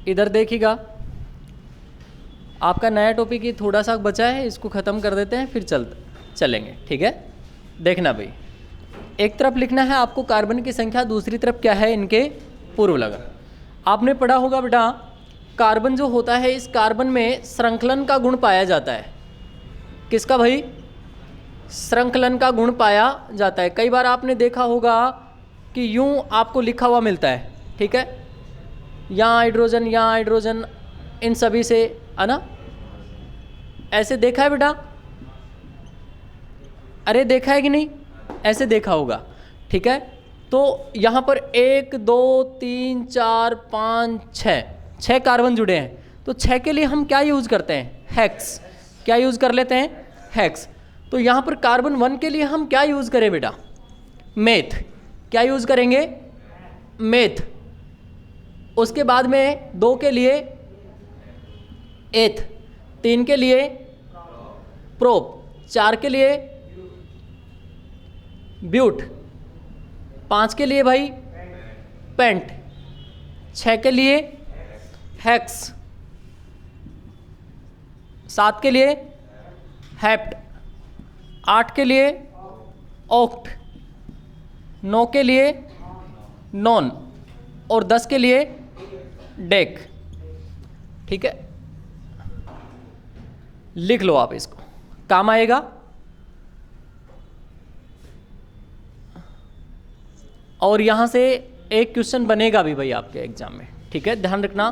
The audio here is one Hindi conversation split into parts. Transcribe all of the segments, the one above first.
इधर देखिएगा, आपका नया टॉपिक ये थोड़ा सा बचा है, इसको ख़त्म कर देते हैं फिर चलेंगे, ठीक है। देखना भाई, एक तरफ लिखना है आपको कार्बन की संख्या, दूसरी तरफ क्या है इनके पूर्व लगन। आपने पढ़ा होगा बेटा, कार्बन जो होता है, इस कार्बन में श्रृंखलन का गुण पाया जाता है। किसका भाई? श्रृंखलन का गुण पाया जाता है। कई बार आपने देखा होगा कि यूं आपको लिखा हुआ मिलता है, ठीक है, यहाँ हाइड्रोजन, यहाँ हाइड्रोजन, इन सभी से, है ना, ऐसे देखा है बेटा? अरे देखा है कि नहीं? ऐसे देखा होगा, ठीक है। तो यहाँ पर 1 2 3 4 5 6 कार्बन जुड़े हैं, तो 6 के लिए हम क्या यूज़ करते हैं? हेक्स। क्या यूज़ कर लेते हैं? हेक्स। तो यहाँ पर कार्बन 1 के लिए हम क्या यूज़ करें बेटा? मेथ। क्या यूज़ करेंगे? मेथ। उसके बाद में 2 के लिए एथ, 3 के लिए प्रोप, 4 के लिए ब्यूट, 5 के लिए भाई पेंट, 6 के लिए हेक्स, 7 के लिए हेप्ट, 8 के लिए ऑक्ट, 9 के लिए नॉन और 10 के लिए डेक, ठीक है। लिख लो आप, इसको काम आएगा। और यहां से एक क्वेश्चन बनेगा भी भाई आपके एग्जाम में, ठीक है, ध्यान रखना।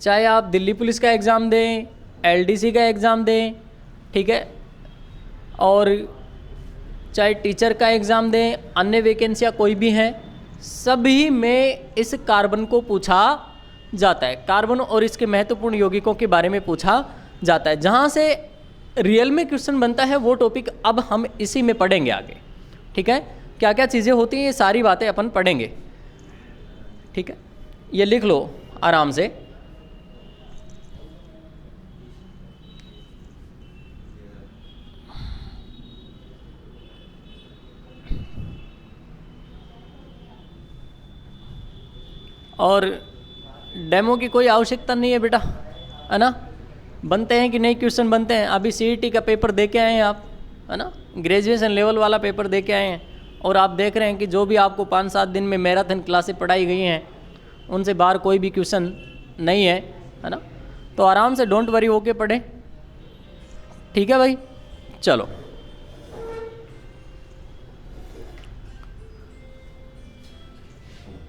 चाहे आप दिल्ली पुलिस का एग्ज़ाम दें, एलडीसी का एग्ज़ाम दें, ठीक है, और चाहे टीचर का एग्ज़ाम दें, अन्य वैकेंसियाँ कोई भी हैं, सभी में इस कार्बन को पूछा जाता है। कार्बन और इसके महत्वपूर्ण यौगिकों के बारे में पूछा जाता है। जहाँ से रियल में क्वेश्चन बनता है वो टॉपिक अब हम इसी में पढ़ेंगे आगे, ठीक है। क्या क्या चीज़ें होती हैं ये सारी बातें अपन पढ़ेंगे, ठीक है। ये लिख लो आराम से। और डेमो की कोई आवश्यकता नहीं है बेटा, है ना। बनते हैं कि नहीं क्वेश्चन बनते हैं। अभी सीईटी का पेपर दे के आए हैं आप, है ना, ग्रेजुएशन लेवल वाला पेपर दे के आए हैं, और आप देख रहे हैं कि जो भी आपको 5-7 दिन में मैराथन क्लासें पढ़ाई गई हैं उनसे बाहर कोई भी क्वेश्चन नहीं है ना। तो आराम से डोंट वरी होके पढ़ें, ठीक है भाई। चलो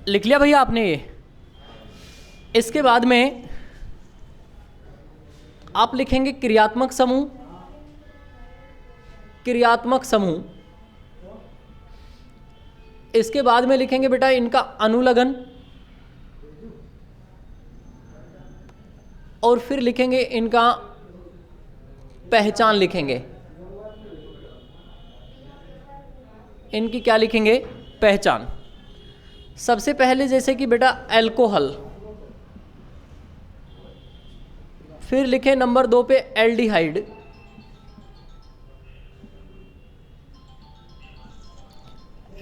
लिख लिया भैया आपने ये। इसके बाद में आप लिखेंगे क्रियात्मक समूह। क्रियात्मक समूह, इसके बाद में लिखेंगे बेटा इनका अनुलग्न, और फिर लिखेंगे इनका पहचान। लिखेंगे इनकी क्या लिखेंगे? पहचान। सबसे पहले जैसे कि बेटा अल्कोहल, फिर लिखे नंबर 2 पे एल्डिहाइड,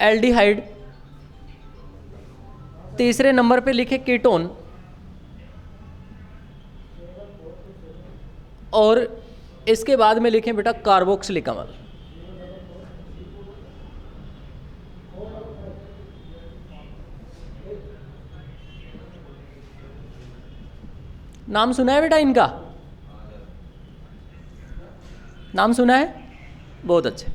एल्डिहाइड। तीसरे नंबर पे लिखे कीटोन, और इसके बाद में लिखें बेटा कार्बोक्सिलिक अम्ल। नाम सुना है बेटा इनका? नाम सुना है? बहुत अच्छे।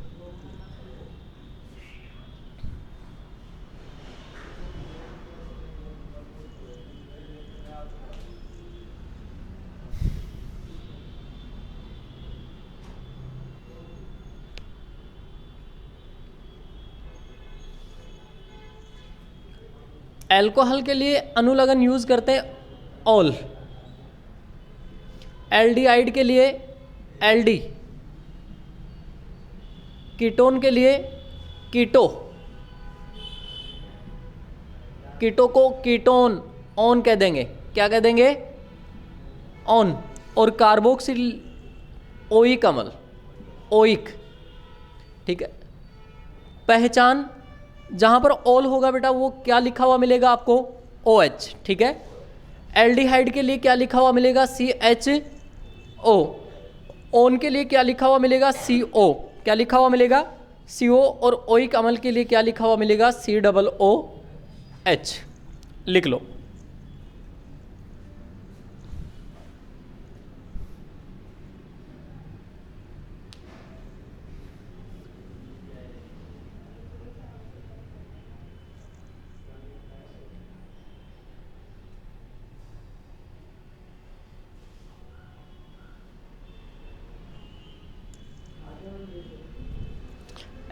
अल्कोहल के लिए अनुलग्न यूज करते हैं ऑल, एल्डिहाइड के लिए एल्डी, कीटोन के लिए कीटो, कीटो को कीटोन ऑन कह देंगे। क्या कह देंगे? ऑन। और कार्बोक्सिल ओइक अम्ल, ओइक, ठीक है। पहचान जहाँ पर ऑल होगा बेटा वो क्या लिखा हुआ मिलेगा आपको, OH, ठीक है। एल्डिहाइड के लिए क्या लिखा हुआ मिलेगा, CHO। ओन के लिए क्या लिखा हुआ मिलेगा, CO। क्या लिखा हुआ मिलेगा, CO। और ओइक अम्ल के लिए क्या लिखा हुआ मिलेगा, COOH। लिख लो।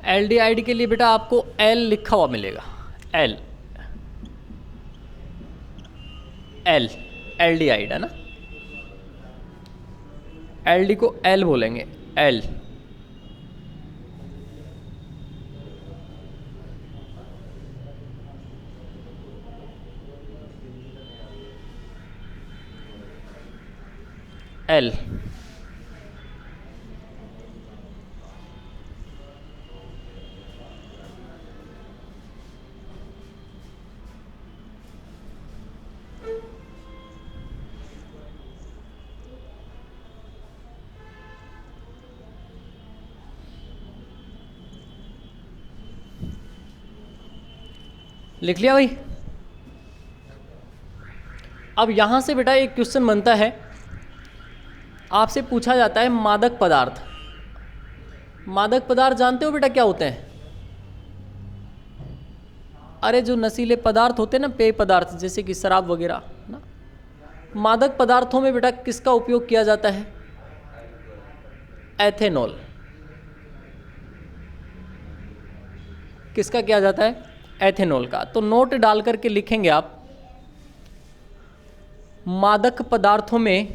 एल्डिहाइड के लिए बेटा आपको L लिखा हुआ मिलेगा, L एल्डिहाइड है ना, एल्डी को L बोलेंगे, L। L लिख लिया भाई। अब यहां से बेटा एक क्वेश्चन बनता है, आपसे पूछा जाता है मादक पदार्थ। मादक पदार्थ जानते हो बेटा क्या होते हैं? अरे जो नशीले पदार्थ होते हैं ना, पेय पदार्थ जैसे कि शराब वगैरह ना। मादक पदार्थों में बेटा किसका उपयोग किया जाता है? एथेनॉल। किसका किया जाता है? एथेनॉल का। तो नोट डाल करके लिखेंगे आप, मादक पदार्थों में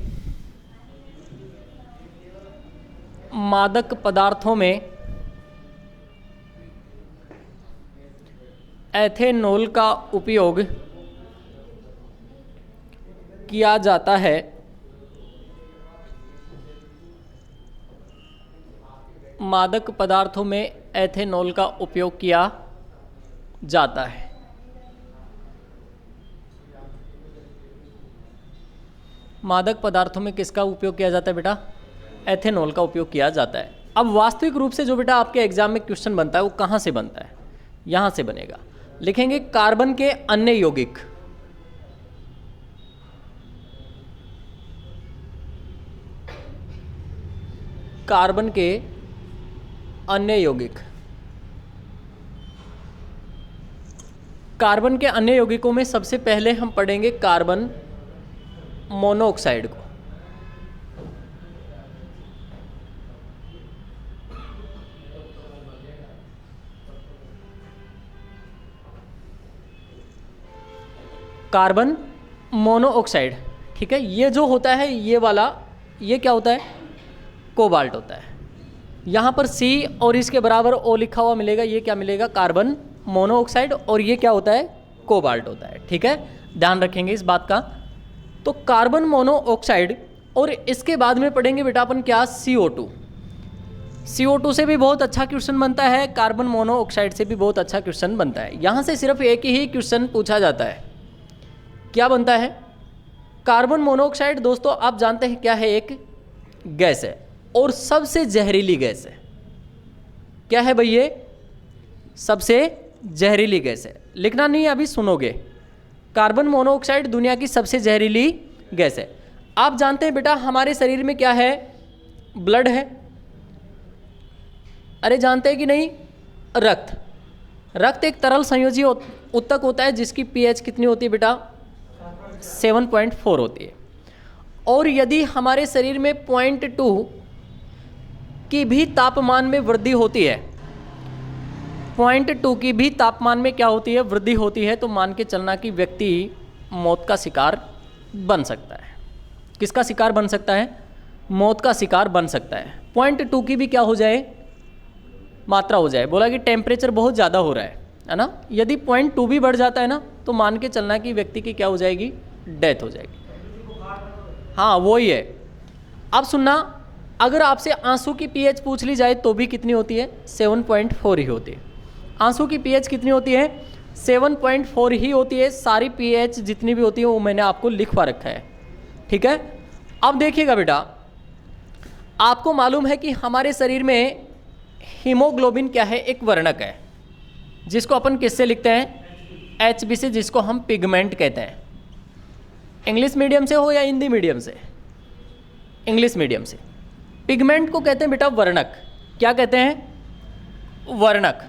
एथेनॉल का उपयोग किया जाता है। मादक पदार्थों में एथेनॉल का उपयोग किया जाता है। मादक पदार्थों में किसका उपयोग किया जाता है बेटा? एथेनॉल का उपयोग किया जाता है। अब वास्तविक रूप से जो बेटा आपके एग्जाम में क्वेश्चन बनता है वो कहाँ से बनता है? यहाँ से बनेगा। लिखेंगे कार्बन के अन्य यौगिक। कार्बन के अन्य यौगिक। कार्बन के अन्य यौगिकों में सबसे पहले हम पढ़ेंगे कार्बन मोनोऑक्साइड को। कार्बन मोनोऑक्साइड, ठीक है। ये जो होता है ये वाला, ये क्या होता है? कोबाल्ट होता है। यहाँ पर C और इसके बराबर O लिखा हुआ मिलेगा, ये क्या मिलेगा? Carbon monoxide. और ये क्या होता है? कोबाल्ट होता है, ठीक है। ध्यान रखेंगे इस बात का। तो कार्बन मोनोऑक्साइड, और इसके बाद में पढ़ेंगे बेटा अपन क्या? CO2। CO2 से भी बहुत अच्छा क्वेश्चन बनता है, कार्बन मोनोऑक्साइड से भी बहुत अच्छा क्वेश्चन बनता है। यहाँ से सिर्फ एक ही क्वेश्चन पूछा जाता है। क्या बनता है? कार्बन मोनोऑक्साइड दोस्तों आप जानते हैं क्या है? एक गैस है और सबसे जहरीली गैस है। क्या है भाई? ये सबसे जहरीली गैस है। लिखना नहीं है, अभी सुनोगे। कार्बन मोनोऑक्साइड दुनिया की सबसे जहरीली गैस है। आप जानते हैं बेटा हमारे शरीर में क्या है? ब्लड है। अरे जानते हैं कि नहीं? रक्त। रक्त एक तरल संयोजी उत्तक होता है जिसकी pH कितनी होती है बेटा? 7.4 होती है। और यदि हमारे शरीर में 0.2 की भी तापमान में वृद्धि होती है, 0.2 की भी तापमान में क्या होती है? वृद्धि होती है, तो मान के चलना कि व्यक्ति मौत का शिकार बन सकता है। किसका शिकार बन सकता है? मौत का शिकार बन सकता है। 0.2 की भी क्या हो जाए? मात्रा हो जाए। बोला कि टेम्परेचर बहुत ज़्यादा हो रहा है ना। यदि 0.2 भी बढ़ जाता है ना, तो मान के चलना कि व्यक्ति की क्या हो जाएगी? डेथ हो जाएगी। हाँ वही है। अब सुनना, अगर आपसे आंसू की pH पूछ ली जाए तो भी कितनी होती है? 7.4 ही होती है। आंसू की पीएच कितनी होती है? 7.4 ही होती है। सारी पीएच जितनी भी होती है वो मैंने आपको लिखवा रखा है, ठीक है। अब देखिएगा बेटा, आपको मालूम है कि हमारे शरीर में हीमोग्लोबिन क्या है? एक वर्णक है, जिसको अपन किससे लिखते हैं? HB से, जिसको हम पिगमेंट कहते हैं। इंग्लिश मीडियम से हो या हिंदी मीडियम से? इंग्लिश मीडियम से। पिगमेंट को कहते हैं बेटा वर्णक। क्या कहते हैं? वर्णक,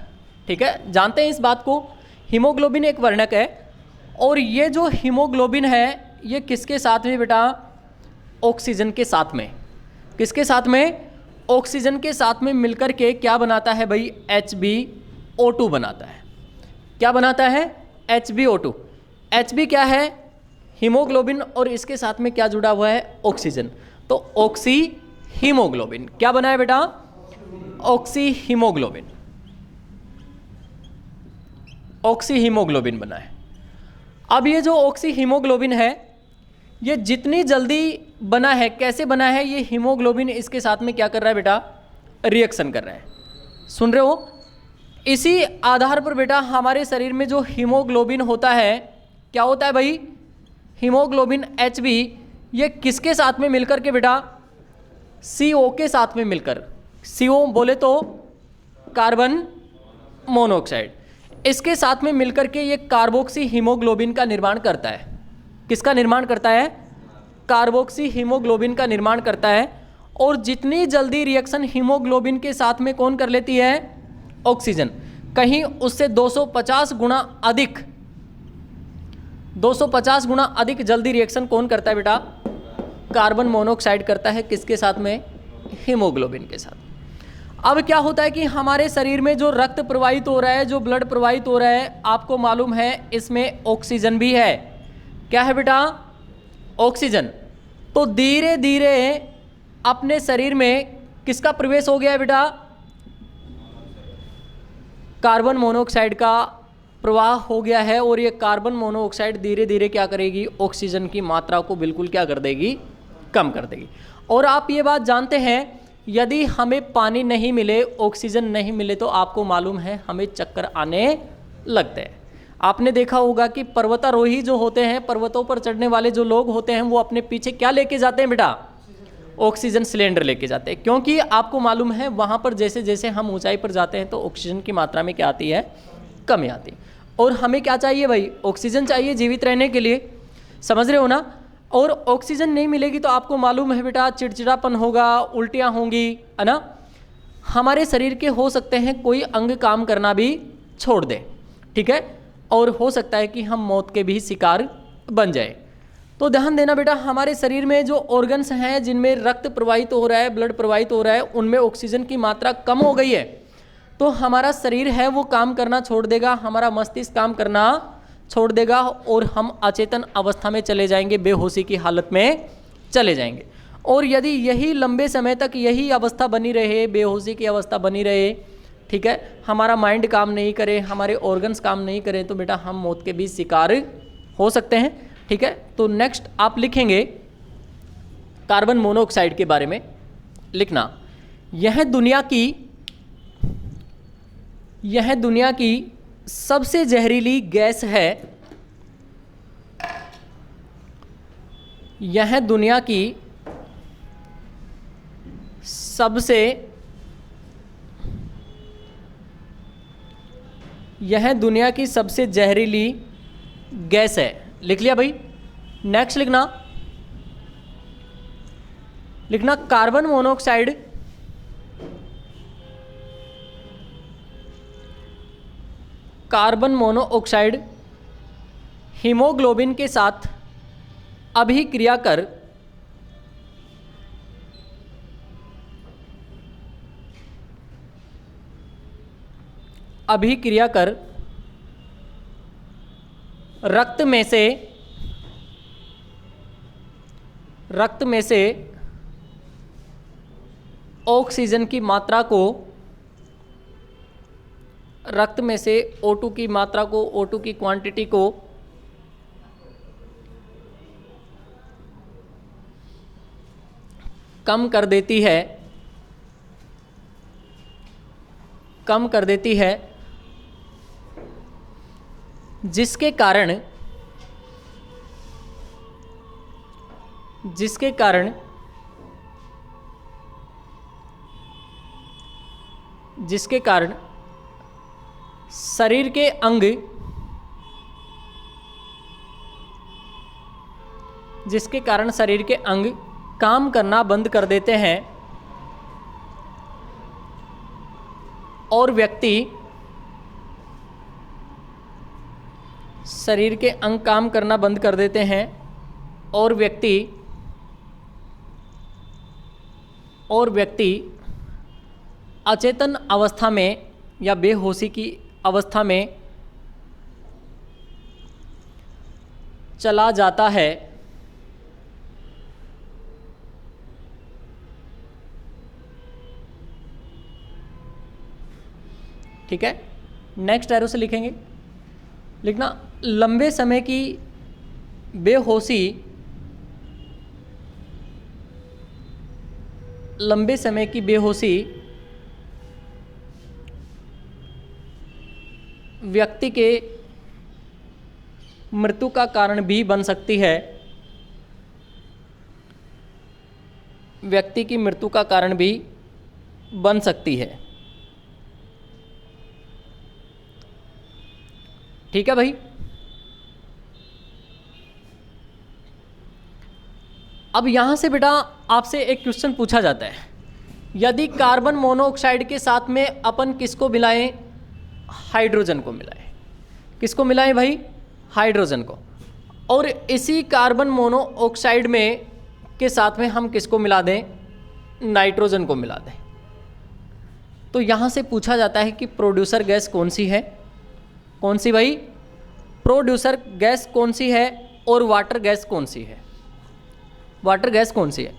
ठीक है। जानते हैं इस बात को, हीमोग्लोबिन एक वर्णक है। और ये जो हीमोग्लोबिन है ये किसके साथ में बेटा? ऑक्सीजन के साथ में। किसके साथ में? ऑक्सीजन के साथ में मिलकर के क्या बनाता है भाई? HbO2 बनाता है। क्या बनाता है? HbO2। Hb क्या है? हीमोग्लोबिन, और इसके साथ में क्या जुड़ा हुआ है? ऑक्सीजन। तो ऑक्सी हीमोग्लोबिन क्या बना है बेटा? Oxy haemoglobin. ऑक्सी हीमोग्लोबिन बना है। अब ये जो ऑक्सी हीमोग्लोबिन है ये जितनी जल्दी बना है, कैसे बना है? ये हीमोग्लोबिन इसके साथ में क्या कर रहा है बेटा? रिएक्शन कर रहा है। सुन रहे हो? इसी आधार पर बेटा हमारे शरीर में जो हीमोग्लोबिन होता है, क्या होता है भाई? हीमोग्लोबिन HB, ये किसके साथ में मिलकर के बेटा? CO के साथ में मिलकर। CO बोले तो कार्बन मोनोऑक्साइड, इसके साथ में मिलकर के ये कार्बोक्सी हीमोग्लोबिन का निर्माण करता है। किसका निर्माण करता है? कार्बोक्सी हीमोग्लोबिन का निर्माण करता है। और जितनी जल्दी रिएक्शन हीमोग्लोबिन के साथ में कौन कर लेती है? ऑक्सीजन। कहीं उससे 250 गुना अधिक, 250 गुना अधिक जल्दी रिएक्शन कौन करता है बेटा? कार्बन मोनोऑक्साइड करता है। किसके साथ में? हीमोग्लोबिन के साथ। अब क्या होता है कि हमारे शरीर में जो रक्त प्रवाहित हो रहा है, जो ब्लड प्रवाहित हो रहा है, आपको मालूम है इसमें ऑक्सीजन भी है। क्या है बेटा? ऑक्सीजन। तो धीरे धीरे अपने शरीर में किसका प्रवेश हो गया है बेटा? कार्बन मोनोऑक्साइड का प्रवाह हो गया है। और ये कार्बन मोनोऑक्साइड धीरे धीरे क्या करेगी? ऑक्सीजन की मात्रा को बिल्कुल क्या कर देगी? कम कर देगी। और आप ये बात जानते हैं, यदि हमें पानी नहीं मिले, ऑक्सीजन नहीं मिले, तो आपको मालूम है हमें चक्कर आने लगते हैं। आपने देखा होगा कि पर्वतारोही जो होते हैं, पर्वतों पर चढ़ने वाले जो लोग होते हैं, वो अपने पीछे क्या लेके जाते हैं बेटा? ऑक्सीजन सिलेंडर लेके जाते हैं। क्योंकि आपको मालूम है वहाँ पर जैसे जैसे हम ऊंचाई पर जाते हैं तो ऑक्सीजन की मात्रा में क्या आती है? कमी आती है। और हमें क्या चाहिए भाई? ऑक्सीजन चाहिए जीवित रहने के लिए। समझ रहे हो ना? और ऑक्सीजन नहीं मिलेगी तो आपको मालूम है बेटा चिड़चिड़ापन होगा, उल्टियाँ होंगी, है ना। हमारे शरीर के हो सकते हैं कोई अंग काम करना भी छोड़ दे, ठीक है। और हो सकता है कि हम मौत के भी शिकार बन जाए। तो ध्यान देना बेटा, हमारे शरीर में जो ऑर्गन्स हैं जिनमें रक्त प्रवाहित हो रहा है, ब्लड प्रवाहित हो रहा है, उनमें ऑक्सीजन की मात्रा कम हो गई है तो हमारा शरीर है वो काम करना छोड़ देगा, हमारा मस्तिष्क काम करना छोड़ देगा और हम अचेतन अवस्था में चले जाएंगे, बेहोशी की हालत में चले जाएंगे। और यदि यही लंबे समय तक यही अवस्था बनी रहे, बेहोशी की अवस्था बनी रहे, ठीक है, हमारा माइंड काम नहीं करे, हमारे ऑर्गन्स काम नहीं करें, तो बेटा हम मौत के भी शिकार हो सकते हैं, ठीक है। तो नेक्स्ट आप लिखेंगे कार्बन मोनोऑक्साइड के बारे में लिखना, यह दुनिया की सबसे जहरीली गैस है। यह दुनिया की सबसे जहरीली गैस है। लिख लिया भाई। नेक्स्ट लिखना कार्बन मोनोऑक्साइड हीमोग्लोबिन के साथ अभिक्रिया कर रक्त में से ऑक्सीजन की मात्रा को, रक्त में से O2 की मात्रा को, O2 की क्वांटिटी को कम कर देती है जिसके कारण शरीर के अंग काम करना बंद कर देते हैं और व्यक्ति शरीर के अंग काम करना बंद कर देते हैं और व्यक्ति अचेतन अवस्था में या बेहोशी की अवस्था में चला जाता है। ठीक है, नेक्स्ट एरो से लिखेंगे, लिखना लंबे समय की बेहोशी व्यक्ति के मृत्यु का कारण भी बन सकती है। व्यक्ति की मृत्यु का कारण भी बन सकती है। ठीक है भाई। अब यहां से बेटा आपसे एक क्वेश्चन पूछा जाता है, यदि कार्बन मोनोऑक्साइड के साथ में अपन किसको मिलाएं? हाइड्रोजन को मिलाएं। किसको मिलाएं भाई? हाइड्रोजन को। और इसी कार्बन मोनोऑक्साइड में के साथ में हम किसको मिला दें? नाइट्रोजन को मिला दें। तो यहां से पूछा जाता है कि प्रोड्यूसर गैस कौन सी है? कौन सी भाई? प्रोड्यूसर गैस कौन सी है और वाटर गैस कौन सी है? वाटर गैस कौन सी है?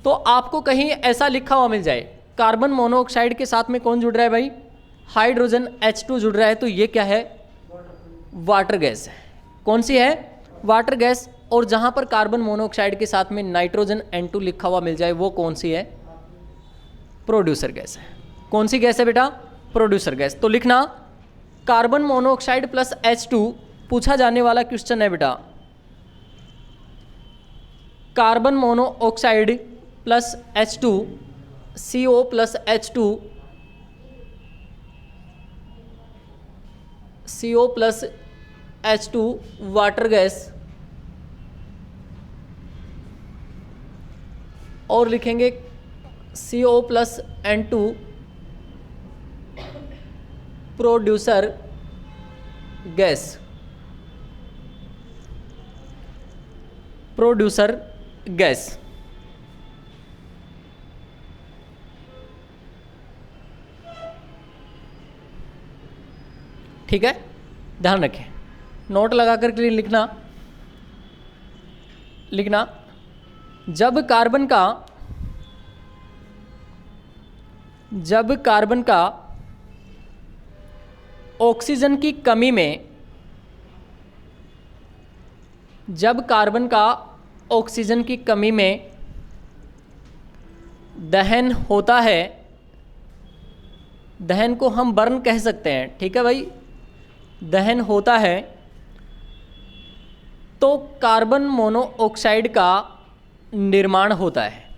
तो आपको कहीं ऐसा लिखा हुआ मिल जाए, कार्बन मोनोऑक्साइड के साथ में कौन जुड़ रहा है भाई? हाइड्रोजन H2 जुड़ रहा है, तो ये क्या है? वाटर गैस है। कौन सी है? Water gas. और जहां पर कार्बन मोनोऑक्साइड के साथ में नाइट्रोजन N2 लिखा हुआ मिल जाए, वो कौन सी है? प्रोड्यूसर गैस है। कौन सी गैस है बेटा? Producer gas. तो लिखना कार्बन मोनोऑक्साइड प्लस H2 पूछा जाने वाला क्वेश्चन है बेटा। Carbon monoxide plus H2 CO plus H2 CO plus H2 water gas, और लिखेंगे CO plus N2 producer gas. Producer gas. ठीक है, ध्यान रखें, नोट लगा कर लिखना जब कार्बन का ऑक्सीजन की कमी में, जब कार्बन का ऑक्सीजन की कमी में दहन होता है, दहन को हम बर्न कह सकते हैं। ठीक है भाई, दहन होता है तो कार्बन मोनोऑक्साइड का निर्माण होता है।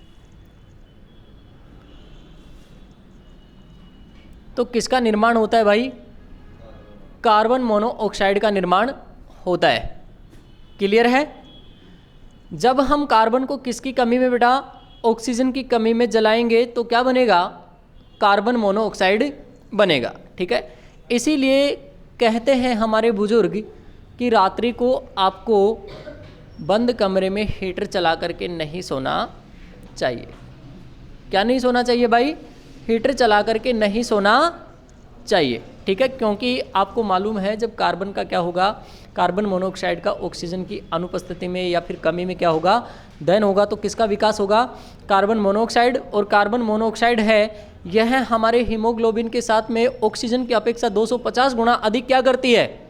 तो किसका निर्माण होता है भाई? कार्बन मोनोऑक्साइड का निर्माण होता है। क्लियर है? जब हम कार्बन को किसकी कमी में बेटा? ऑक्सीजन की कमी में जलाएंगे तो क्या बनेगा? कार्बन मोनोऑक्साइड बनेगा। ठीक है, इसीलिए कहते हैं हमारे बुजुर्ग कि रात्रि को आपको बंद कमरे में हीटर चला करके नहीं सोना चाहिए। क्या नहीं सोना चाहिए भाई? हीटर चला करके नहीं सोना चाहिए। ठीक है, क्योंकि आपको मालूम है जब कार्बन का क्या होगा, कार्बन मोनोऑक्साइड का ऑक्सीजन की अनुपस्थिति में या फिर कमी में क्या होगा? दहन होगा। तो किसका विकास होगा? Carbon monoxide. और कार्बन मोनोऑक्साइड है यह हमारे हीमोग्लोबिन के साथ में ऑक्सीजन की अपेक्षा 250 गुना अधिक क्या करती है?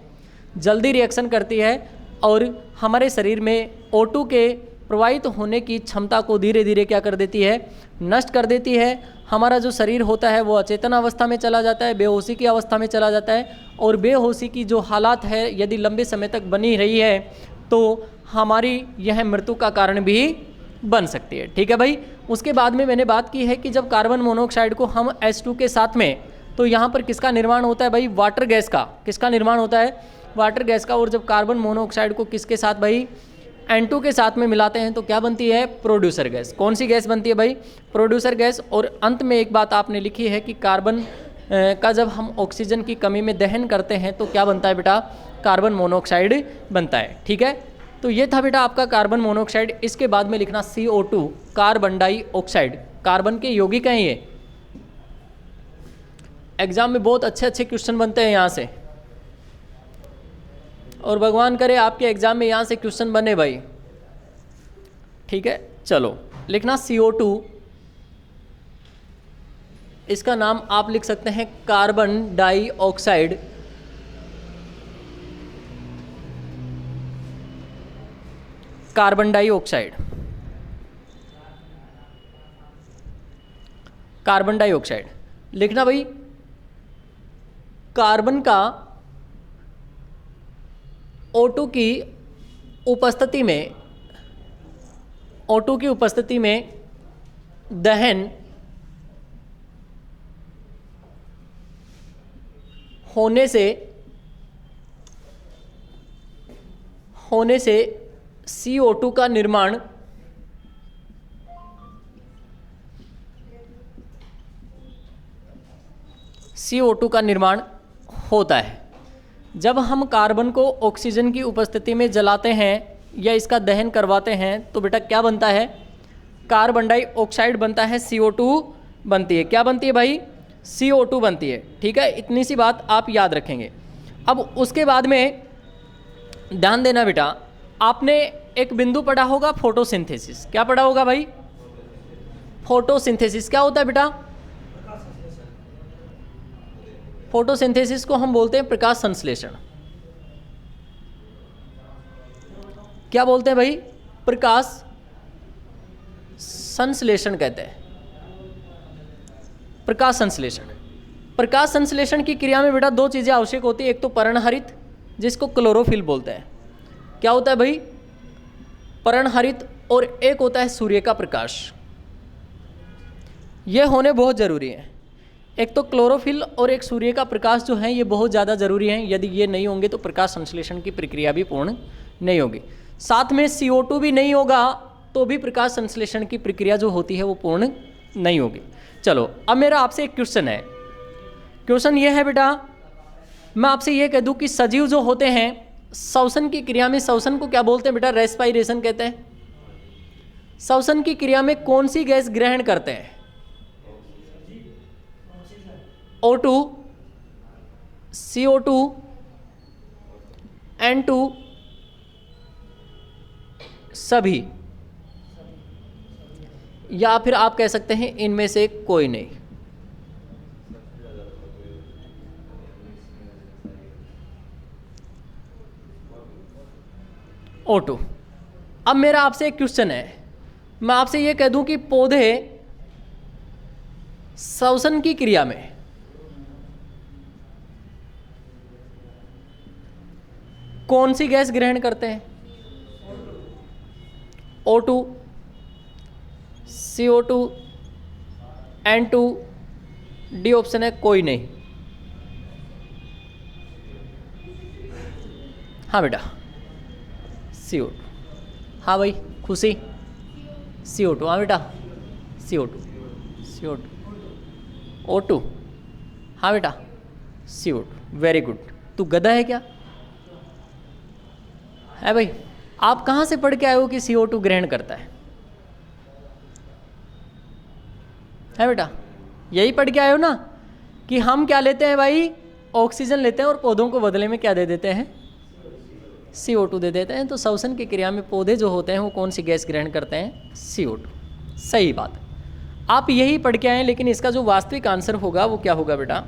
जल्दी रिएक्शन करती है और हमारे शरीर में O2 के प्रवाहित होने की क्षमता को धीरे धीरे क्या कर देती है, नष्ट कर देती है। हमारा जो शरीर होता है वो अचेतन अवस्था में चला जाता है, बेहोशी की अवस्था में चला जाता है। और बेहोशी की जो हालात है यदि लंबे समय तक बनी रही है तो हमारी यह मृत्यु का कारण भी बन सकती है। ठीक है भाई। उसके बाद में मैंने बात की है कि जब कार्बन मोनोऑक्साइड को हम H2 के साथ में, तो यहाँ पर किसका निर्माण होता है भाई, वाटर गैस का। किसका निर्माण होता है, वाटर गैस का। और जब कार्बन मोनोऑक्साइड को किसके साथ भाई, N2 के साथ में मिलाते हैं तो क्या बनती है, प्रोड्यूसर गैस। कौन सी गैस बनती है भाई, प्रोड्यूसर गैस। और अंत में एक बात आपने लिखी है कि कार्बन का जब हम ऑक्सीजन की कमी में दहन करते हैं तो क्या बनता है बेटा, कार्बन मोनोऑक्साइड बनता है। ठीक है। तो ये था बेटा आपका कार्बन मोनोऑक्साइड। इसके बाद में लिखना CO2, कार्बन डाइऑक्साइड। कार्बन के यौगिक हैं ये। एग्जाम में बहुत अच्छे अच्छे क्वेश्चन बनते हैं यहाँ से, और भगवान करे आपके एग्जाम में यहाँ से क्वेश्चन बने भाई। ठीक है। चलो लिखना CO2, इसका नाम आप लिख सकते हैं carbon dioxide. Carbon dioxide, carbon dioxide लिखना भाई। कार्बन का O2 की उपस्थिति में, O2 की उपस्थिति में दहन होने से CO2 का निर्माण होता है। जब हम कार्बन को ऑक्सीजन की उपस्थिति में जलाते हैं या इसका दहन करवाते हैं तो बेटा क्या बनता है, कार्बन डाइऑक्साइड बनता है, CO2 बनती है। क्या बनती है भाई, CO2 बनती है। ठीक है। इतनी सी बात आप याद रखेंगे। अब उसके बाद में ध्यान देना बेटा, आपने एक बिंदु पढ़ा होगा फोटोसिंथेसिस। क्या पढ़ा होगा भाई, फोटोसिंथेसिस। क्या होता है बेटा, फोटोसिंथेसिस को हम बोलते हैं प्रकाश संश्लेषण। क्या बोलते हैं भाई, प्रकाश संश्लेषण कहते हैं। प्रकाश संश्लेषण, प्रकाश संश्लेषण की क्रिया में बेटा दो चीजें आवश्यक होती है। एक तो पर्णहरित, जिसको क्लोरोफिल बोलते हैं। क्या होता है भाई, पर्णहरित। और एक होता है सूर्य का प्रकाश। ये होने बहुत जरूरी है। एक तो क्लोरोफिल और एक सूर्य का प्रकाश जो है ये बहुत ज़्यादा जरूरी है। यदि ये नहीं होंगे तो प्रकाश संश्लेषण की प्रक्रिया भी पूर्ण नहीं होगी। साथ में CO2 भी नहीं होगा तो भी प्रकाश संश्लेषण की प्रक्रिया जो होती है वो पूर्ण नहीं होगी। चलो अब मेरा आपसे एक क्वेश्चन है। क्वेश्चन ये है बेटा, मैं आपसे ये कह दूं कि सजीव जो होते हैं श्वसन की क्रिया में, श्वसन को क्या बोलते हैं बेटा, रेस्पायरेशन कहते हैं। श्वसन की क्रिया में कौन सी गैस ग्रहण करते हैं, O2, CO2, N2, सभी, या फिर आप कह सकते हैं इनमें से कोई नहीं। O2। अब मेरा आपसे एक क्वेश्चन है, मैं आपसे ये कह दूं कि पौधे श्वसन की क्रिया में कौन सी गैस ग्रहण करते हैं, O2, CO2, N2, D option है कोई नहीं। हाँ बेटा CO2। हाँ भाई खुशी, CO2। हाँ बेटा CO2, CO2, O2। हाँ बेटा CO2। Very good. तू गधा है क्या, है भाई? आप कहाँ से पढ़ के आए हो कि CO2 ग्रहण करता है बेटा? यही पढ़ के आए हो ना कि हम क्या लेते हैं भाई, ऑक्सीजन लेते हैं और पौधों को बदले में क्या दे देते हैं, CO2 दे देते हैं। तो श्वसन की क्रिया में पौधे जो होते हैं वो कौन सी गैस ग्रहण करते हैं, CO2। सही बात, आप यही पढ़ के आए, लेकिन इसका जो वास्तविक आंसर होगा वो क्या होगा बेटा,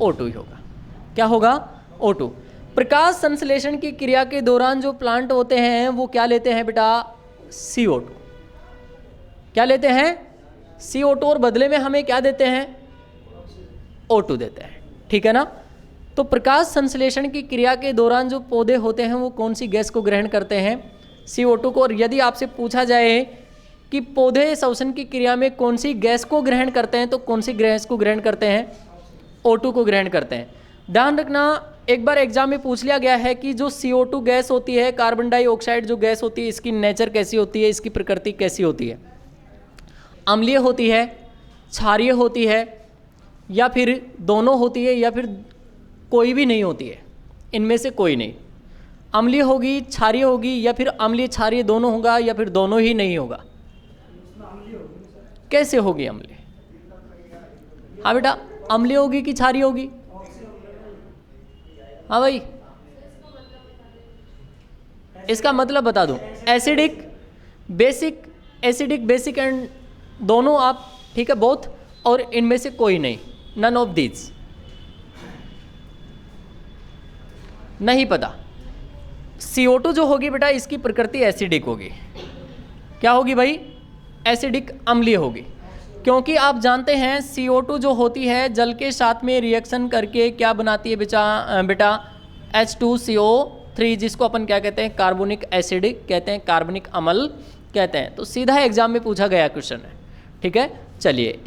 O2 ही होगा। क्या होगा, O2। प्रकाश संश्लेषण की क्रिया के दौरान जो प्लांट होते हैं वो क्या लेते हैं बेटा, CO2। क्या लेते हैं? CO2 और बदले में हमें क्या देते हैं? O2 देते हैं, ठीक है ना। तो प्रकाश संश्लेषण की क्रिया के दौरान जो पौधे होते हैं वो कौन सी गैस को ग्रहण करते हैं? CO2 को। और यदि आपसे पूछा जाए कि पौधे श्वसन की क्रिया में कौन सी गैस को ग्रहण करते हैं, तो कौन सी गैस को ग्रहण करते हैं? O2 को ग्रहण करते हैं। ध्यान रखना, एक बार एग्जाम में पूछ लिया गया है कि जो CO2 गैस होती है, कार्बन डाइऑक्साइड जो गैस होती है, इसकी नेचर कैसी होती है, इसकी प्रकृति कैसी होती है? अम्लीय होती है, क्षारीय होती है, या फिर दोनों होती है, या फिर कोई भी नहीं होती है? इनमें से कोई नहीं। अम्लीय होगी, क्षारीय होगी, या फिर अम्लीय क्षारीय दोनों होगा, या फिर दोनों ही नहीं होगा? कैसे होगी अम्लीय? हाँ बेटा, अम्लीय होगी कि क्षारीय होगी? हाँ भाई, इसका मतलब बता दूं। एसिडिक बेसिक एंड दोनों आप, ठीक है, बोथ, और इनमें से कोई नहीं, नन ऑफ दीज। नहीं पता। CO2 जो होगी बेटा, इसकी प्रकृति एसिडिक होगी। क्या होगी भाई? एसिडिक, अम्लीय होगी। क्योंकि आप जानते हैं CO2 जो होती है जल के साथ में रिएक्शन करके क्या बनाती है बेटा? H2CO3, जिसको अपन क्या कहते हैं? कार्बोनिक एसिड कहते हैं, कार्बनिक अम्ल कहते हैं। तो सीधा एग्जाम में पूछा गया क्वेश्चन है, ठीक है। चलिए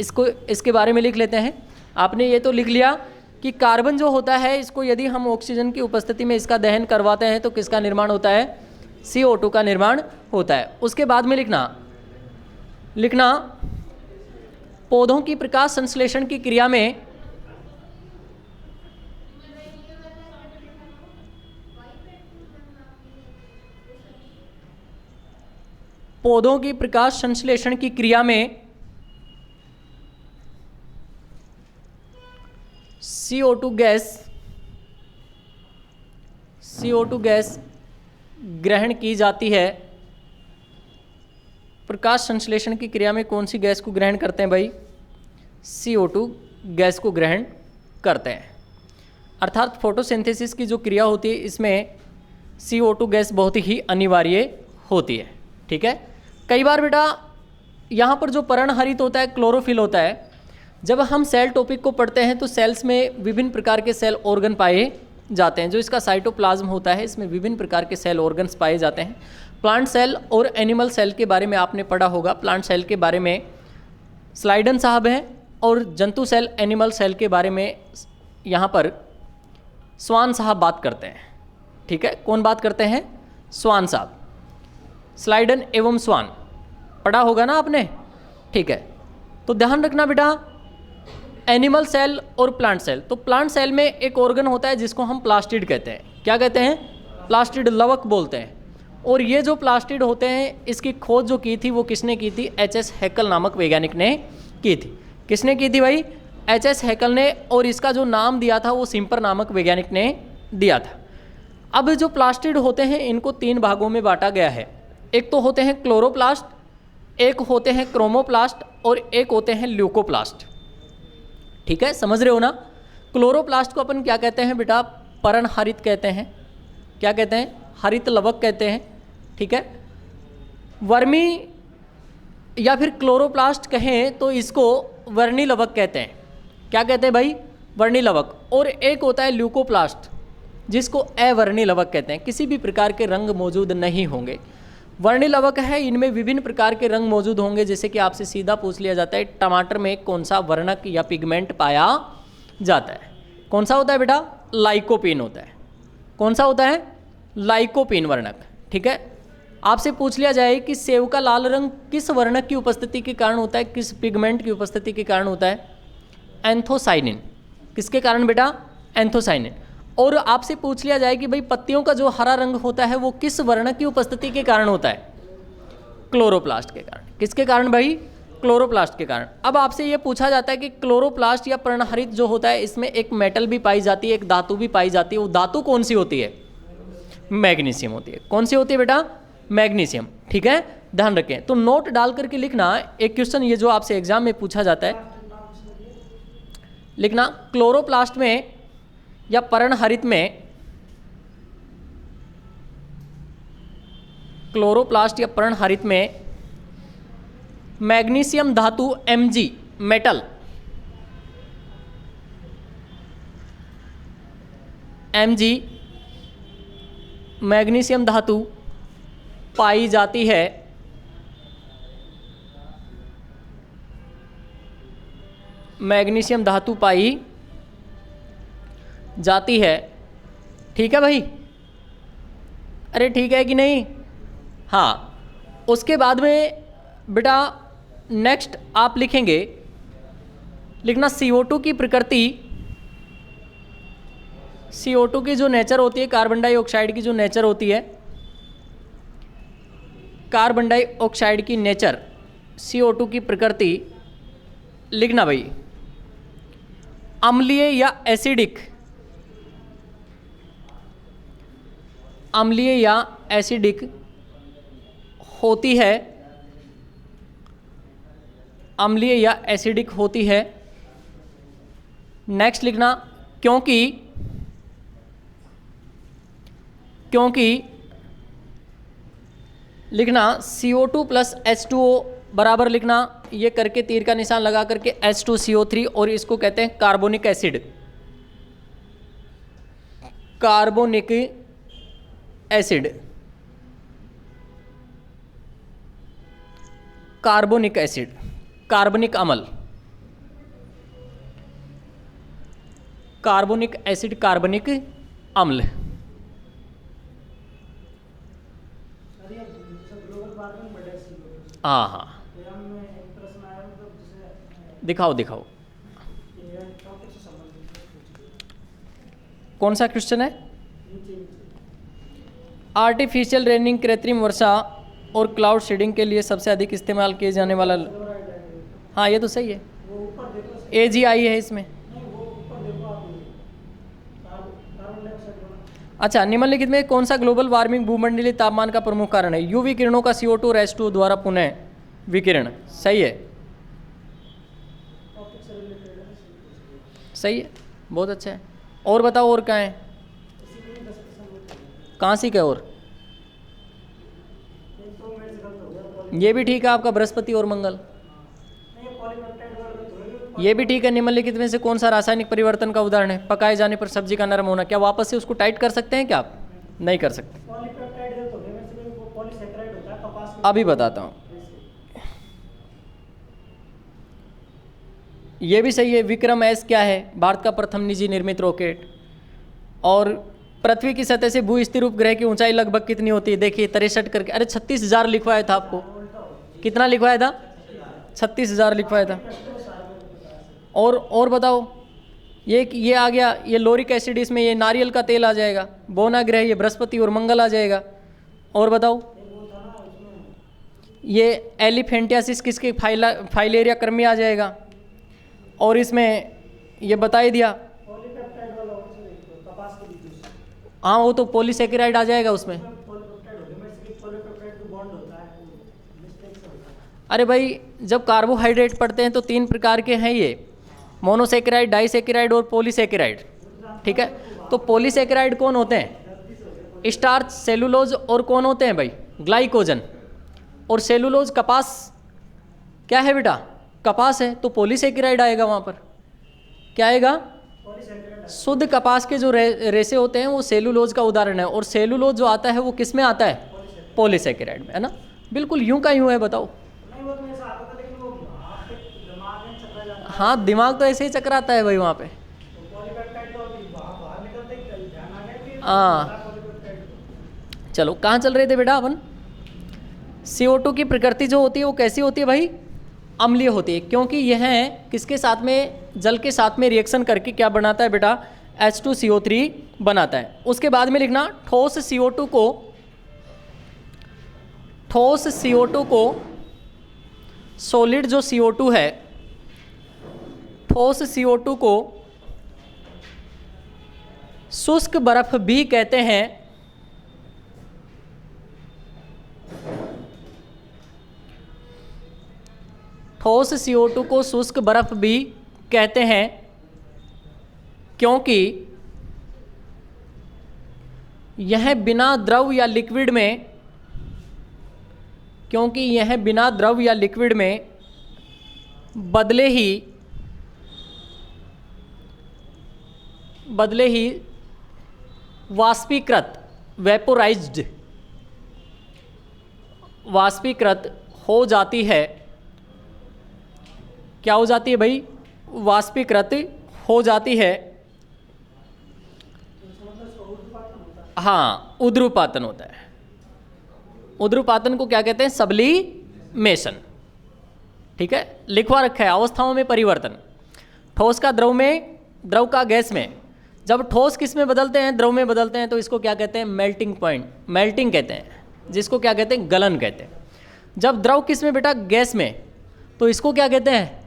इसके बारे में लिख लेते हैं। आपने ये तो लिख लिया कि कार्बन जो होता है, इसको यदि हम ऑक्सीजन की उपस्थिति में इसका दहन करवाते हैं तो किसका निर्माण होता है? CO2 का निर्माण होता है। उसके बाद में लिखना पौधों की प्रकाश संश्लेषण की क्रिया में CO2 गैस ग्रहण की जाती है। प्रकाश संश्लेषण की क्रिया में कौन सी गैस को ग्रहण करते हैं भाई? CO2 गैस को ग्रहण करते हैं। अर्थात फोटोसिंथेसिस की जो क्रिया होती है, इसमें CO2 गैस बहुत ही अनिवार्य होती है, ठीक है। कई बार बेटा यहाँ पर जो पर्णहरित होता है, क्लोरोफिल होता है, जब हम सेल टॉपिक को पढ़ते हैं तो सेल्स में विभिन्न प्रकार के सेल ऑर्गन पाए जाते हैं। जो इसका साइटोप्लाज्म होता है, इसमें विभिन्न प्रकार के सेल ऑर्गन्स पाए जाते हैं। प्लांट सेल और एनिमल सेल के बारे में आपने पढ़ा होगा। प्लांट सेल के बारे में स्लाइडन साहब हैं, और जंतु सेल, एनिमल सेल के बारे में यहाँ पर स्वान साहब बात करते हैं, ठीक है। कौन बात करते हैं? स्वान साहब। स्लाइडन एवं स्वान पढ़ा होगा ना आपने, ठीक है। तो ध्यान रखना बेटा, एनिमल सेल और प्लांट सेल। तो प्लांट सेल में एक ऑर्गन होता है जिसको हम प्लास्टिड कहते हैं। क्या कहते हैं? प्लास्टिड, लवक बोलते हैं। और ये जो प्लास्टिड होते हैं, इसकी खोज जो की थी वो किसने की थी? H.S. हैकल नामक वैज्ञानिक ने की थी। किसने की थी भाई? H.S. हैकल ने। और इसका जो नाम दिया था वो सिम्पर नामक वैज्ञानिक ने दिया था। अब जो प्लास्टिड होते हैं, इनको 3 भागों में बांटा गया है। एक तो होते हैं क्लोरोप्लास्ट, एक होते हैं क्रोमोप्लास्ट, और एक होते हैं ल्यूकोप्लास्ट, ठीक है। समझ रहे हो ना? क्लोरोप्लास्ट को अपन क्या कहते हैं बेटा? पर्णहरित कहते हैं। क्या कहते हैं? हरित लवक कहते हैं, ठीक है। वर्मी या फिर क्लोरोप्लास्ट कहें तो इसको वर्णी लवक कहते हैं। क्या कहते हैं भाई? वर्णी लवक। और एक होता है ल्यूकोप्लास्ट, जिसको अवर्णी लवक कहते हैं। किसी भी प्रकार के रंग मौजूद नहीं होंगे। वर्णी लवक है, इनमें विभिन्न प्रकार के रंग मौजूद होंगे। जैसे कि आपसे सीधा पूछ लिया जाता है, टमाटर में कौन सा वर्णक या पिगमेंट पाया जाता है? कौन सा होता है बेटा? लाइकोपीन होता है। कौन सा होता है? लाइकोपीन वर्णक, ठीक है। आपसे पूछ लिया जाए कि सेव का लाल रंग किस वर्णक की उपस्थिति के कारण होता है, किस पिगमेंट की उपस्थिति के कारण होता है? एंथोसाइनिन। किसके कारण बेटा? एंथोसाइनिन। और आपसे पूछ लिया जाए कि भाई पत्तियों का जो हरा रंग होता है वो किस वर्णक की उपस्थिति के कारण होता है? क्लोरोप्लास्ट के कारण। किसके कारण भाई? क्लोरोप्लास्ट के कारण। अब आपसे ये पूछा जाता है कि क्लोरोप्लास्ट या पर्णहरित जो होता है, इसमें एक मेटल भी पाई जाती है, एक धातु भी पाई जाती है। वो धातु कौन सी होती है? मैग्नीशियम होती है। कौन सी होती है बेटा? मैग्नीशियम, ठीक है। ध्यान रखें। तो नोट डाल करके लिखना, एक क्वेश्चन ये जो आपसे एग्जाम में पूछा जाता है, लिखना क्लोरोप्लास्ट में या पर्णहरित में क्लोरोप्लास्ट या पर्णहरित में मैग्नीशियम धातु Mg मेटल Mg मैग्नीशियम धातु पाई जाती है। मैग्नीशियम धातु पाई जाती है। ठीक है भाई, अरे ठीक है कि नहीं? हाँ, उसके बाद में बेटा नेक्स्ट आप लिखेंगे, लिखना CO2 की प्रकृति, CO2 की जो नेचर होती है, कार्बन डाइऑक्साइड की जो नेचर होती है, कार्बन डाइऑक्साइड की नेचर, CO2 की प्रकृति लिखना भाई, अम्लीय या एसिडिक, अम्लीय या एसिडिक होती है, अम्लीय या एसिडिक होती है। नेक्स्ट लिखना क्योंकि लिखना CO2 प्लस H2O बराबर लिखना, ये करके तीर का निशान लगा करके H2CO3, और इसको कहते हैं carbonic acid, carbonic acid, carbonic acid, कार्बनिक अम्ल, कार्बोनिक एसिड, कार्बनिक अम्ल। हाँ हाँ, दिखाओ दिखाओ, कौन सा क्वेश्चन है? आर्टिफिशियल रेनिंग, कृत्रिम वर्षा और क्लाउड सीडिंग के लिए सबसे अधिक इस्तेमाल किए जाने वाला, हाँ ये तो सही है, AGI है इसमें। अच्छा, निम्नलिखित में कौन सा ग्लोबल वार्मिंग भूमंडलीय तापमान का प्रमुख कारण है? यूवी किरणों का CO2 और H2O द्वारा पुनः विकिरण। सही है, सही है, बहुत अच्छा है। और बताओ, और कहाँ है? कहाँ सी क्या? और ये भी ठीक है आपका, बृहस्पति और मंगल, ये भी ठीक है। निम्नलिखित में से कौन सा रासायनिक परिवर्तन का उदाहरण है? पकाए जाने पर सब्जी का नरम होना। क्या वापस से उसको टाइट कर सकते हैं क्या आप? नहीं कर सकते। अभी बताता हूँ, ये भी सही है। विक्रम एस क्या है? भारत का प्रथम निजी निर्मित रॉकेट। और पृथ्वी की सतह से भू स्थिर उपग्रह की ऊंचाई लगभग कितनी होती है? देखिए 63 करके, अरे 36,000 लिखवाया था आपको। कितना लिखवाया था? 36,000 लिखवाया था। और बताओ, ये आ गया, ये लोरिक एसिड, इसमें ये नारियल का तेल आ जाएगा। बोना ग्रह ये बृहस्पति और मंगल आ जाएगा। और बताओ, ये एलिफेंटियासिस किसके फाइलेरिया क्रमी आ जाएगा। और इसमें ये बता ही दिया, हाँ वो तो पॉलीसेकेराइड आ जाएगा उसमें। अरे भाई, जब कार्बोहाइड्रेट पढ़ते हैं तो 3 प्रकार के हैं ये, मोनोसेकेराइड, डाइसेकेराइड और पॉलीसेकेराइड। ठीक है, तो पॉलीसेकेराइड कौन होते हैं? स्टार्च, सेलुलोज, और कौन होते हैं भाई? ग्लाइकोजन। और सेलुलोज कपास क्या है बेटा? कपास है, तो पॉलीसेकेराइड आएगा वहाँ पर। क्या आएगा? शुद्ध कपास के जो रेशे होते हैं वो सेलुलोज का उदाहरण है। और सेलुलोज जो आता है वो किस में आता है? पॉलीसेकेराइड में, है ना। बिल्कुल यूं का यूं है, बताओ। हाँ, दिमाग तो ऐसे ही चकराता है भाई वहाँ पे। हाँ, चलो कहाँ चल रहे थे बेटा अपन? CO2 की प्रकृति जो होती है वो कैसी होती है भाई? अम्लीय होती है, क्योंकि यह किसके साथ में? जल के साथ में रिएक्शन करके क्या बनाता है बेटा? H2CO3 बनाता है। उसके बाद में लिखना ठोस CO2 को सॉलिड जो CO2 है, ठोस CO2 को शुष्क बर्फ भी कहते हैं। ठोस CO2 को शुष्क बर्फ भी कहते हैं क्योंकि यह बिना द्रव या लिक्विड में क्योंकि यह बिना द्रव या लिक्विड में बदले ही वाष्पीकृत हो जाती है। क्या हो जाती है भाई? वाष्पीकृत हो जाती है। हाँ, ऊर्ध्वपातन होता है। ऊर्ध्वपातन को क्या कहते हैं? सब्लिमेशन। ठीक है, लिखवा रखा है अवस्थाओं में परिवर्तन। ठोस का द्रव में, द्रव का गैस में। जब ठोस किस में बदलते हैं? द्रव में बदलते हैं, तो इसको क्या कहते हैं? मेल्टिंग पॉइंट, मेल्टिंग कहते हैं, जिसको क्या कहते हैं? गलन कहते हैं। जब द्रव किस में बेटा? गैस में, तो इसको क्या कहते हैं?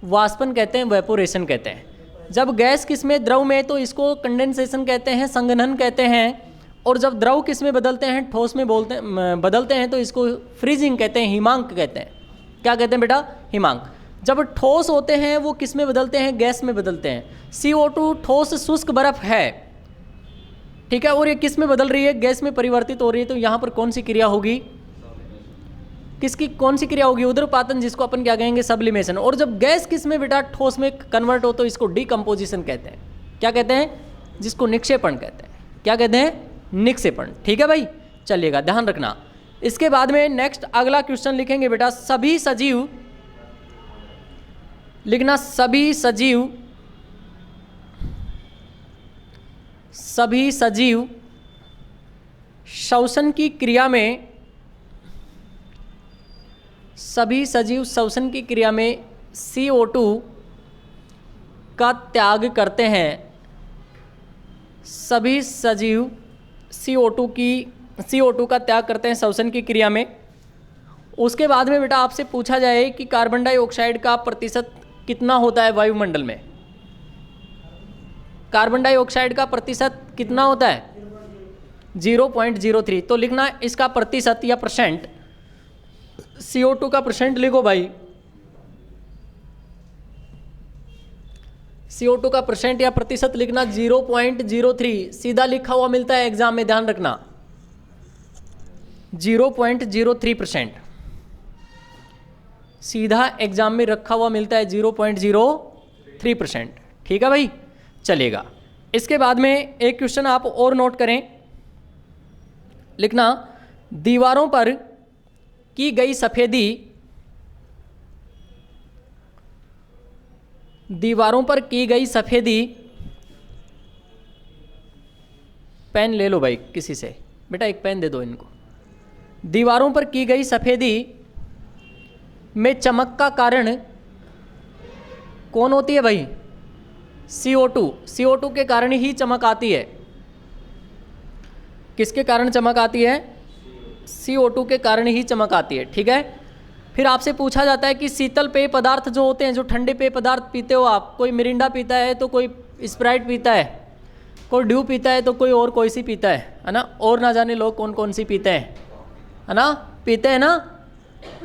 वाष्पन कहते हैं, वेपोरेशन कहते हैं। जब गैस किस में? द्रव में, तो इसको कंडेंसेशन कहते हैं, संघनन कहते हैं। और जब द्रव किस में बदलते हैं? ठोस में बदलते हैं, तो इसको फ्रीजिंग कहते हैं, हिमांक कहते हैं। क्या कहते हैं बेटा? हिमांक। जब ठोस होते हैं वो किस में बदलते हैं? गैस में बदलते हैं। CO2 ठोस शुष्क बर्फ है, ठीक है, और ये किस में बदल रही है? गैस में परिवर्तित हो रही है। तो यहाँ पर कौन सी क्रिया होगी? किसकी कौन सी क्रिया होगी? ऊर्ध्वपातन, जिसको अपन क्या कहेंगे? सब्लिमेशन। और जब गैस किस में बेटा? ठोस में कन्वर्ट हो, तो इसको डिकम्पोजिशन कहते हैं। क्या कहते हैं? जिसको निक्षेपण कहते हैं। क्या कहते हैं? निक्षेपण। ठीक है भाई, चलिएगा, ध्यान रखना। इसके बाद में नेक्स्ट अगला क्वेश्चन लिखेंगे बेटा, सभी सजीव, लिखना सभी सजीव श्वसन की क्रिया में, सभी सजीव श्वसन की क्रिया में CO2 का त्याग करते हैं। सभी सजीव CO2 का त्याग करते हैं श्वसन की क्रिया में। उसके बाद में बेटा आपसे पूछा जाए कि कार्बन डाइऑक्साइड का प्रतिशत कितना होता है वायुमंडल में? कार्बन डाइऑक्साइड का प्रतिशत कितना होता है? 0.03। तो लिखना इसका प्रतिशत या परसेंट, CO2 का परसेंट लिखो भाई। CO2 का परसेंट या प्रतिशत लिखना 0.03। सीधा लिखा हुआ मिलता है एग्जाम में, ध्यान रखना, 0.03%। सीधा एग्जाम में रखा हुआ मिलता है 0.03%। ठीक है भाई, चलेगा। इसके बाद में एक क्वेश्चन आप और नोट करें, लिखना दीवारों पर की गई सफेदी, दीवारों पर की गई सफेदी, पेन ले लो भाई किसी से, बेटा एक पेन दे दो इनको। दीवारों पर की गई सफेदी में चमक का कारण कौन होती है भाई? CO2। CO2 के कारण ही चमक आती है। किसके कारण चमक आती है? CO2 के कारण ही चमक आती है। ठीक है, फिर आपसे पूछा जाता है कि शीतल पेय पदार्थ जो होते हैं, जो ठंडे पेय पदार्थ पीते हो आप, कोई मिरिंडा पीता है तो कोई स्प्राइट पीता है, कोई ड्यू पीता है तो कोई और कोई सी पीता है ना, और ना जाने लोग कौन कौन सी पीते हैं, है ना, पीते हैं ना।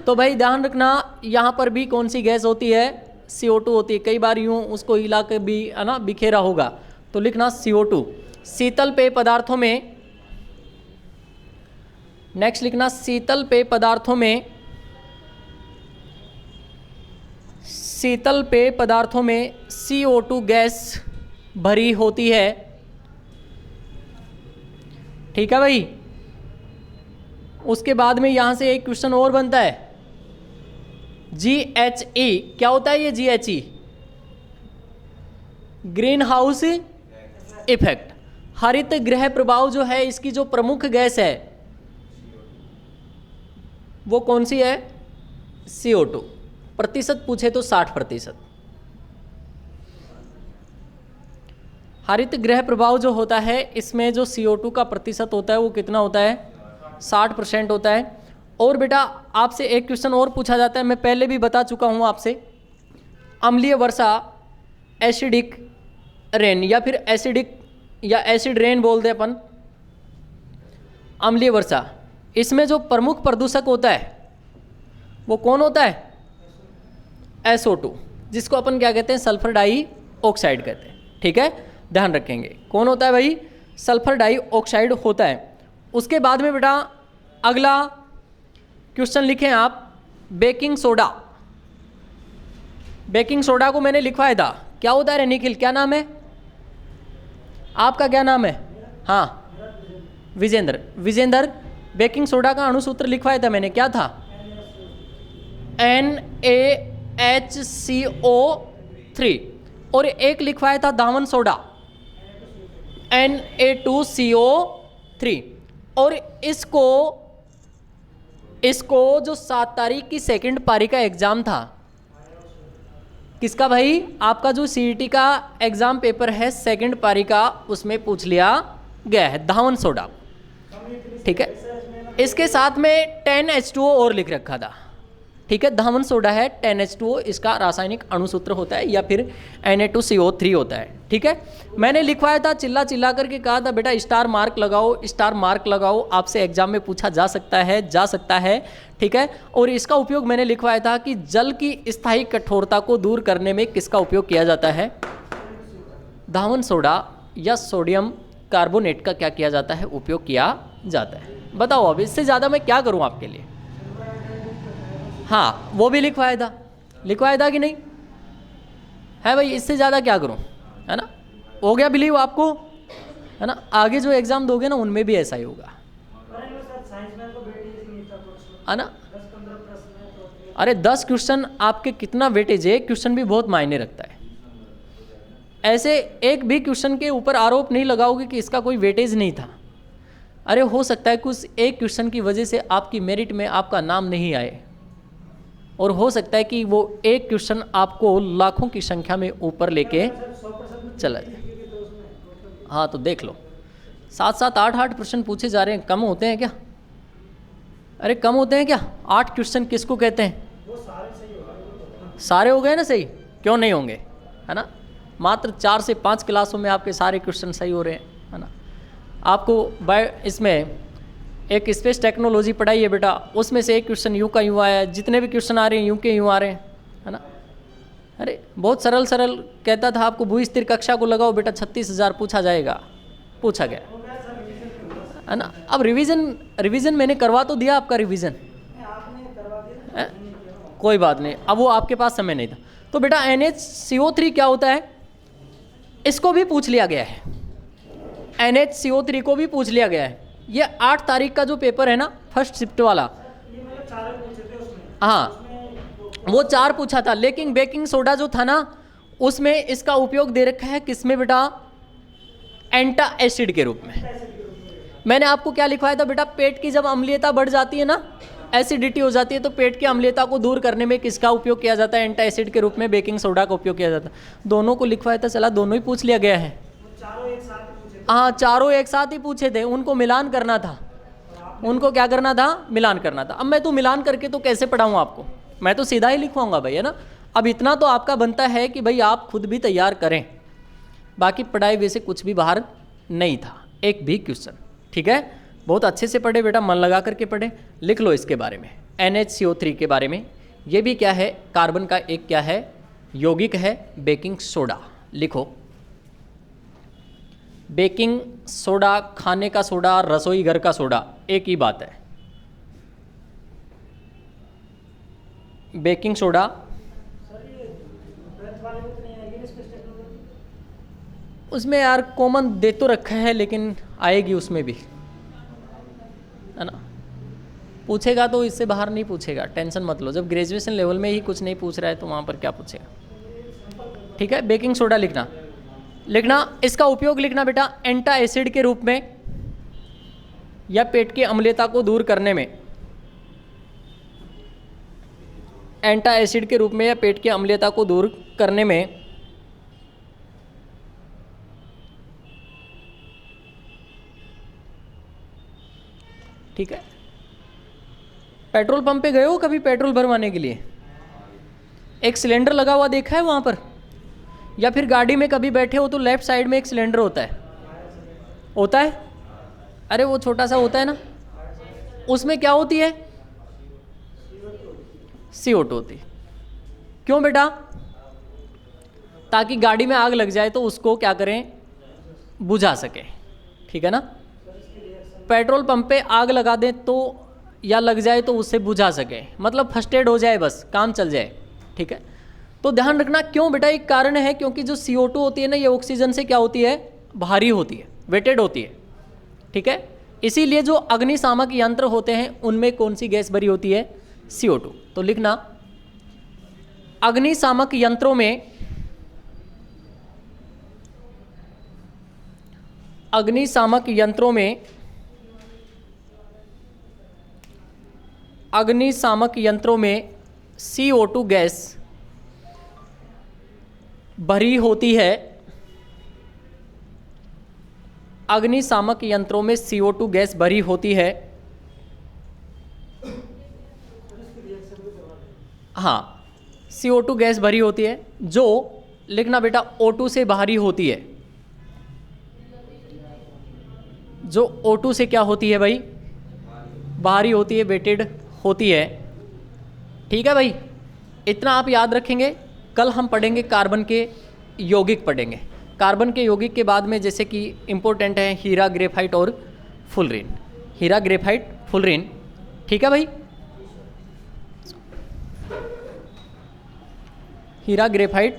तो भाई ध्यान रखना, यहाँ पर भी कौन सी गैस होती है? CO2 होती है। कई बार यूँ उसको हिला के भी, है ना, बिखेरा होगा, तो लिखना CO2। शीतल पेय पदार्थों में, नेक्स्ट लिखना शीतल पेय पदार्थों में, शीतल पेय पदार्थों में CO2 गैस भरी होती है। ठीक है भाई, उसके बाद में यहां से एक क्वेश्चन और बनता है, GHE क्या होता है? ये GHE ग्रीन हाउस इफेक्ट, हरित गृह प्रभाव जो है, इसकी जो प्रमुख गैस है वो कौन सी है? CO2। प्रतिशत पूछे तो 60%। हरित गृह प्रभाव जो होता है, इसमें जो CO2 का प्रतिशत होता है वो कितना होता है? 60% होता है। और बेटा आपसे एक क्वेश्चन और पूछा जाता है, मैं पहले भी बता चुका हूँ आपसे, अम्लीय वर्षा, एसिडिक रेन, या फिर एसिडिक या एसिड रेन बोलते हैं अपन, अम्लीय वर्षा, इसमें जो प्रमुख प्रदूषक होता है वो कौन होता है? SO2, जिसको अपन क्या कहते हैं? सल्फर डाइऑक्साइड कहते हैं। ठीक है, ध्यान रखेंगे, कौन होता है भाई? सल्फर डाइऑक्साइड होता है। उसके बाद में बेटा अगला क्वेश्चन लिखें आप, बेकिंग सोडा। बेकिंग सोडा को मैंने लिखवाया था, क्या होता है निखिल, क्या नाम है आपका, क्या नाम है? हाँ विजेंद्र। विजेंद्र, बेकिंग सोडा का अणुसूत्र लिखवाया था मैंने, क्या था? NaHCO3। और एक लिखवाया था दावन सोडा, Na2CO3। और इसको जो 7 तारीख की सेकंड पारी का एग्जाम था, किसका भाई? आपका जो CET का एग्जाम पेपर है सेकंड पारी का, उसमें पूछ लिया गया है दावन सोडा। ठीक है, इसके साथ में 10H2O और लिख रखा था। ठीक है, धावन सोडा है, 10H2O इसका रासायनिक अणुसूत्र होता है, या फिर Na2CO3 होता है। ठीक है, मैंने लिखवाया था, चिल्ला चिल्ला करके कहा था बेटा स्टार मार्क लगाओ, स्टार मार्क लगाओ, आपसे एग्जाम में पूछा जा सकता है। ठीक है, और इसका उपयोग मैंने लिखवाया था कि जल की स्थायी कठोरता को दूर करने में किसका उपयोग किया जाता है? धावन सोडा या सोडियम कार्बोनेट का क्या किया जाता है? उपयोग किया जाता है। बताओ अब इससे ज़्यादा मैं क्या करूँ आपके लिए? हाँ वो भी लिखवाया था कि नहीं है भाई? इससे ज़्यादा क्या करूँ, है ना? हो गया बिलीव आपको, है ना? आगे जो एग्ज़ाम दोगे ना उनमें भी ऐसा ही होगा, है ना? अरे 10 क्वेश्चन आपके कितना वेटेज है, क्वेश्चन भी बहुत मायने रखता है। ऐसे एक भी क्वेश्चन के ऊपर आरोप नहीं लगाओगे कि इसका कोई वेटेज नहीं था। अरे हो सकता है कुछ एक क्वेश्चन की वजह से आपकी मेरिट में आपका नाम नहीं आए, और हो सकता है कि वो एक क्वेश्चन आपको लाखों की संख्या में ऊपर लेके चला जाए। हाँ तो देख लो, 7-7, 8-8 प्रश्न पूछे जा रहे हैं, कम होते हैं क्या? अरे कम होते हैं क्या? 8 क्वेश्चन किसको कहते हैं? सारे हो गए ना सही, क्यों नहीं होंगे, है ना? मात्र 4 से 5 क्लासों में आपके सारे क्वेश्चन सही हो रहे हैं, है ना? आपको इसमें एक स्पेस टेक्नोलॉजी पढ़ाई है बेटा, उसमें से एक क्वेश्चन यूँ का यूँ आया है, जितने भी क्वेश्चन आ रहे हैं यूँ के यूँ आ रहे हैं, है ना? अरे बहुत सरल कहता था आपको, भूस्थिर कक्षा को लगाओ बेटा 36,000 पूछा जाएगा, पूछा गया, है ना? अब रिवीजन मैंने करवा तो दिया आपका रिवीजन, कोई बात नहीं, अब वो आपके पास समय नहीं था। तो बेटा NaCO3 क्या होता है, इसको भी पूछ लिया गया है, NaCO3 को भी पूछ लिया गया है। ये 8 तारीख का जो पेपर है ना, फर्स्ट शिफ्ट वाला, हाँ वो 4 पूछा था, लेकिन बेकिंग सोडा जो था ना उसमें इसका उपयोग दे रखा है किसमें बेटा? एंटा एसिड के रूप में। मैंने आपको क्या लिखवाया था बेटा? पेट की जब अम्लीयता बढ़ जाती है ना, एसिडिटी हो जाती है, तो पेट की अम्लीयता को दूर करने में किसका उपयोग किया जाता है? एंटा एसिड के रूप में बेकिंग सोडा का उपयोग किया जाता है। दोनों को लिखवाया था, चला दोनों ही पूछ लिया गया है। हाँ चारों एक साथ ही पूछे थे, उनको मिलान करना था, उनको क्या करना था? मिलान करना था। अब मैं तो मिलान करके तो कैसे पढ़ाऊँ आपको, मैं तो सीधा ही लिखवाऊंगा भाई, है ना? अब इतना तो आपका बनता है कि भाई आप खुद भी तैयार करें, बाकी पढ़ाई वैसे कुछ भी बाहर नहीं था, एक भी क्वेश्चन। ठीक है, बहुत अच्छे से पढ़े बेटा, मन लगा करके पढ़े। लिख लो इसके बारे में, NaCO3 के बारे में। ये भी क्या है? कार्बन का एक क्या है? यौगिक है, बेकिंग सोडा। लिखो, बेकिंग सोडा, खाने का सोडा, रसोई घर का सोडा, एक ही बात है। बेकिंग सोडा उसमें यार कॉमन दे तो रखा है, लेकिन आएगी उसमें भी, है ना? पूछेगा तो इससे बाहर नहीं पूछेगा, टेंशन मत लो। जब ग्रेजुएशन लेवल में ही कुछ नहीं पूछ रहा है तो वहाँ पर क्या पूछेगा? ठीक है, बेकिंग सोडा लिखना, इसका उपयोग लिखना बेटा एंटा एसिड के रूप में, या पेट की अम्लीयता को दूर करने में, एंटा एसिड के रूप में या पेट की अम्लीयता को दूर करने में ठीक है। पेट्रोल पंप पे गए हो कभी पेट्रोल भरवाने के लिए? एक सिलेंडर लगा हुआ देखा है वहाँ पर? या फिर गाड़ी में कभी बैठे हो तो लेफ्ट साइड में एक सिलेंडर होता है? अरे वो छोटा सा होता है ना, उसमें क्या होती है? CO2 होती। क्यों बेटा? ताकि गाड़ी में आग लग जाए तो उसको क्या करें? बुझा सके। ठीक है ना? पेट्रोल पंप पे आग लगा दें तो या लग जाए तो उससे बुझा सके, मतलब फर्स्ट एड हो जाए, बस काम चल जाए। ठीक है, तो ध्यान रखना क्यों बेटा, एक कारण है क्योंकि जो CO2 होती है ना, ये ऑक्सीजन से क्या होती है, भारी होती है, वेटेड होती है। ठीक है, इसीलिए जो अग्निशामक यंत्र होते हैं उनमें कौन सी गैस भरी होती है, CO2। तो लिखना अग्निशामक यंत्रों में, अग्निशामक यंत्रों में, अग्निशामक यंत्रों में CO2 गैस भरी होती है। अग्निशामक यंत्रों में CO2 गैस भरी होती है। हाँ, CO2 गैस भरी होती है जो, लिखना बेटा, O2 से भारी होती है। जो O2 से क्या होती है भाई, भारी होती है, वेटेड होती है। ठीक है भाई, इतना आप याद रखेंगे। कल हम पढ़ेंगे कार्बन के यौगिक पढ़ेंगे। कार्बन के यौगिक के बाद में जैसे कि इम्पोर्टेंट है हीरा, ग्रेफाइट और फुलरिन। हीरा, ग्रेफाइट, फुलरिन। ठीक है भाई, हीरा, ग्रेफाइट,